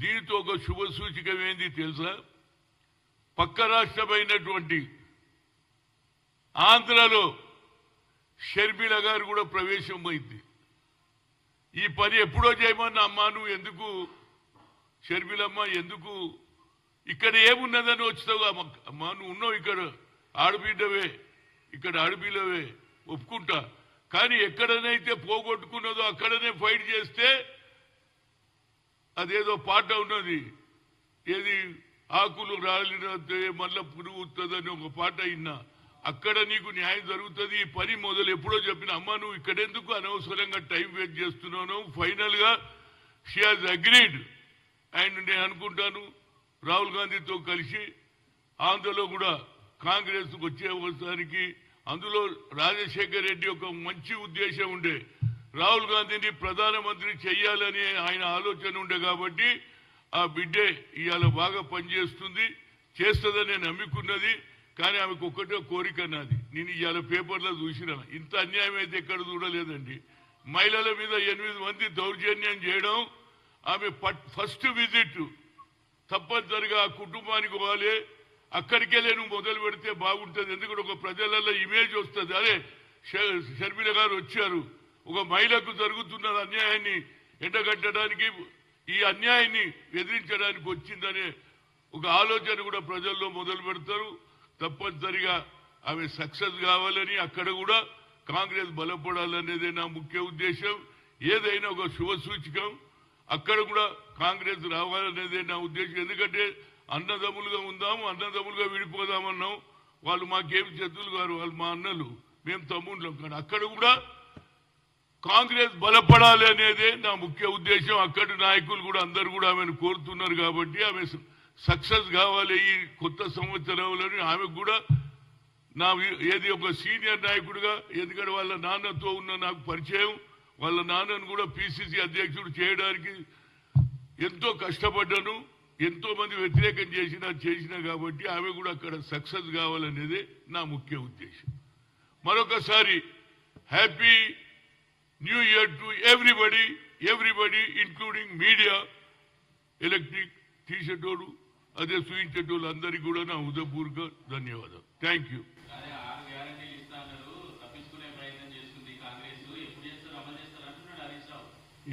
దీనితో ఒక శుభ సూచికం ఏంది తెలుసా? పక్క రాష్ట్రమైనటువంటి ఆంధ్రలో షర్మిల గారు కూడా ప్రవేశం అయింది. ఈ పని ఎప్పుడో చేయమన్నా అమ్మా నువ్వు ఎందుకు షర్మిలమ్మ ఎందుకు ఇక్కడ ఏమున్నదని వచ్చావు అమ్మా నువ్వు ఉన్నావు ఇక్కడ ఆడబిడ్డవే ఇక్కడ ఆడబిడ్డవే ఒప్పుకుంటా. కానీ ఎక్కడనైతే పోగొట్టుకున్నదో అక్కడనే ఫైట్ చేస్తే అదేదో పాట ఉన్నది ఏది ఆకులు రాలినతే మళ్ళా పురుగుతుందని ఒక పాట అయినా అక్కడ నీకు న్యాయం జరుగుతుంది. ఈ పని మొదలు ఎప్పుడో చెప్పిన అమ్మ నువ్వు ఇక్కడెందుకు అనవసరంగా టైం వేస్ట్ చేస్తున్నాను. ఫైనల్ గా షీ హాజ్ అగ్రీడ్. అండ్ నేను అనుకుంటాను రాహుల్ గాంధీతో కలిసి ఆంధ్రలో కూడా కాంగ్రెస్ వచ్చే అవసరానికి అందులో రాజశేఖర్ రెడ్డి ఒక మంచి ఉద్దేశం ఉండే రాహుల్ గాంధీని ప్రధానమంత్రి చెయ్యాలని ఆయన ఆలోచన ఉండే కాబట్టి ఆ బిడ్డే ఇవాళ బాగా పనిచేస్తుంది చేస్తుందని నేను నమ్ముకున్నది. కానీ ఆమెకు ఒక్కటే కోరిక అన్నది నేను ఇవాళ పేపర్లో చూసిన ఇంత అన్యాయం అయితే ఎక్కడ చూడలేదండి. మహిళల మీద 8 మంది దౌర్జన్యం చేయడం ఆమె ఫస్ట్ విజిట్ తప్పనిసరిగా ఆ కుటుంబానికి పోవాలి. అక్కడికెళ్ళే నువ్వు మొదలు పెడితే బాగుంటుంది. ఎందుకంటే ఒక ప్రజలలో ఇమేజ్ వస్తుంది. అదే షర్మిల గారు వచ్చారు ఒక మహిళకు జరుగుతున్న అన్యాయాన్ని ఎండగట్టడానికి ఈ అన్యాయాన్ని ఎదిరించడానికి వచ్చిందనే ఒక ఆలోచన కూడా ప్రజల్లో మొదలు పెడతారు. తప్పనిసరిగా ఆమె సక్సెస్ కావాలని అక్కడ కూడా కాంగ్రెస్ బలపడాలనేదే నా ముఖ్య ఉద్దేశం. ఏదైనా ఒక శుభ సూచకం అక్కడ కూడా కాంగ్రెస్ రావాలనేదే నా ఉద్దేశం. ఎందుకంటే అన్నదమ్ములుగా ఉందాము అన్నదమ్ములుగా విడిపోదామన్నాం. వాళ్ళు మాకేం శత్రులు గారు వాళ్ళు మా అన్నలు మేము తమ్ముళ్ళం. కానీ అక్కడ కూడా కాంగ్రెస్ బలపడాలి అనేదే నా ముఖ్య ఉద్దేశం. అక్కడి నాయకులు కూడా అందరు కూడా ఆమెను కోరుతున్నారు కాబట్టి ఆమె సక్సెస్ కావాలి ఈ కొత్త సంవత్సరంలో. ఆమెకు కూడా నా ఏది ఒక సీనియర్ నాయకుడిగా ఎందుకంటే వాళ్ళ నాన్నతో ఉన్న నాకు పరిచయం. వాళ్ళ నాన్నను కూడా పిసిసి అధ్యక్షుడు చేయడానికి ఎంతో కష్టపడ్డాను. ఎంతో మంది వ్యతిరేకం చేసినా కాబట్టి ఆమె కూడా అక్కడ సక్సెస్ కావాలనేదే నా ముఖ్య ఉద్దేశం. మరొకసారి happy new year to everybody including media, electric తీసేటోడు అదే చూపించేటోళ్ళు అందరికీ కూడా నా హృదయపూర్వక ధన్యవాదాలు. Thank you.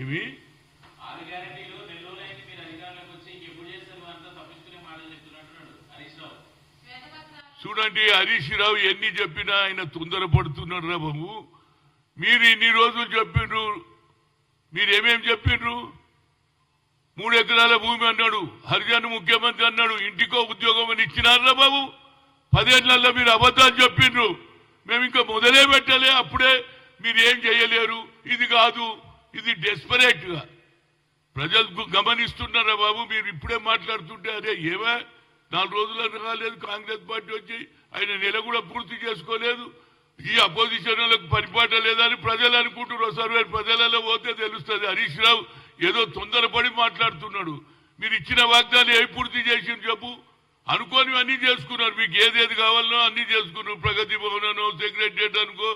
ఏమి చూడండి హరీష్ రావు ఎన్ని చెప్పినా ఆయన తొందరపడుతున్నాడు రా బాబు. మీరు ఇన్ని రోజులు చెప్పిండ్రు మీరేమేం చెప్పిండ్రు? 3 ఎకరాల భూమి అన్నాడు, హరిజన్ ముఖ్యమంత్రి అన్నాడు, ఇంటికో ఉద్యోగం అని ఇచ్చినారా బాబు? 10 ఏళ్లలో మీరు అబద్ధాలు చెప్పిండ్రు. మేము ఇంకా మొదలే పెట్టలే అప్పుడే మీరు ఏం చేయలేరు ఇది కాదు ఇది డెస్పరేట్ గా ప్రజలు గమనిస్తున్నారా బాబు? మీరు ఇప్పుడే మాట్లాడుతుంటే అదే ఏవా 4 రోజులు రాలేదు కాంగ్రెస్ పార్టీ వచ్చి ఆయన నెల కూడా పూర్తి చేసుకోలేదు. ఈ అపోజిషన్ వాళ్ళకు పరిపాట లేదని ప్రజలు అనుకుంటున్నారు. సర్వే ప్రజలలో పోతే తెలుస్తుంది. హరీష్ రావు ఏదో తొందరపడి మాట్లాడుతున్నాడు. మీరు ఇచ్చిన వాగ్దానాలు ఏ పూర్తి చేసింది చెప్పు? అనుకోని అన్ని చేసుకున్నారు. మీకు ఏదేది కావాలనో అన్ని చేసుకున్నారు. ప్రగతి భవన్ అనో సెక్రటరియట్ అనుకో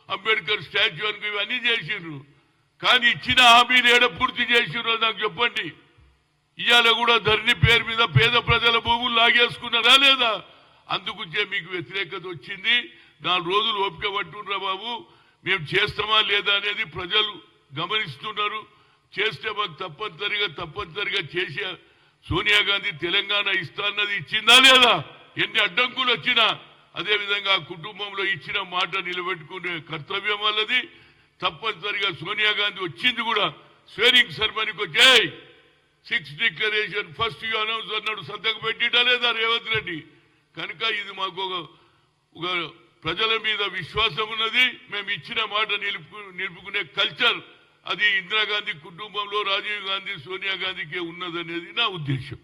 అంబేద్కర్ స్టాచ్యూ అనుకో ఇవన్నీ చేసిండ్రు. కానీ ఇచ్చిన హామీలు ఏడ పూర్తి చేసిండ్రో నాకు చెప్పండి. ఇవాళ కూడా ధరణి పేరు మీద పేద ప్రజల భూములు లాగేసుకున్నారా లేదా? అందుకుంటే మీకు వ్యతిరేకత వచ్చింది. 4 రోజులు ఓపిక పట్టుండ్రా బాబు. మేము చేస్తామా లేదా అనేది ప్రజలు గమనిస్తున్నారు. చేస్తే మాకు తప్పనిసరిగా చేసే సోనియా గాంధీ తెలంగాణ ఇస్తాన్నది ఇచ్చిందా లేదా? ఎన్ని అడ్డంకులు వచ్చినా అదేవిధంగా కుటుంబంలో ఇచ్చిన మాట నిలబెట్టుకునే కర్తవ్యం వాళ్ళది. తప్పనిసరిగా సోనియా గాంధీ వచ్చింది కూడా స్వేరింగ్ సెరమనీకి వచ్చే 6 డిక్లరేషన్ ఫస్ట్ యూ అనౌన్స్ అన్నాడు. సంతకం పెట్టిటా లేదా రేవంత్ రెడ్డి? కనుక ఇది మాకు ఒక ప్రజల మీద విశ్వాసం ఉన్నది. మేము ఇచ్చిన మాట నిలుపుకునే కల్చర్ అది ఇందిరాగాంధీ కుటుంబంలో రాజీవ్ గాంధీ సోనియా గాంధీకే ఉన్నదనేది నా ఉద్దేశం.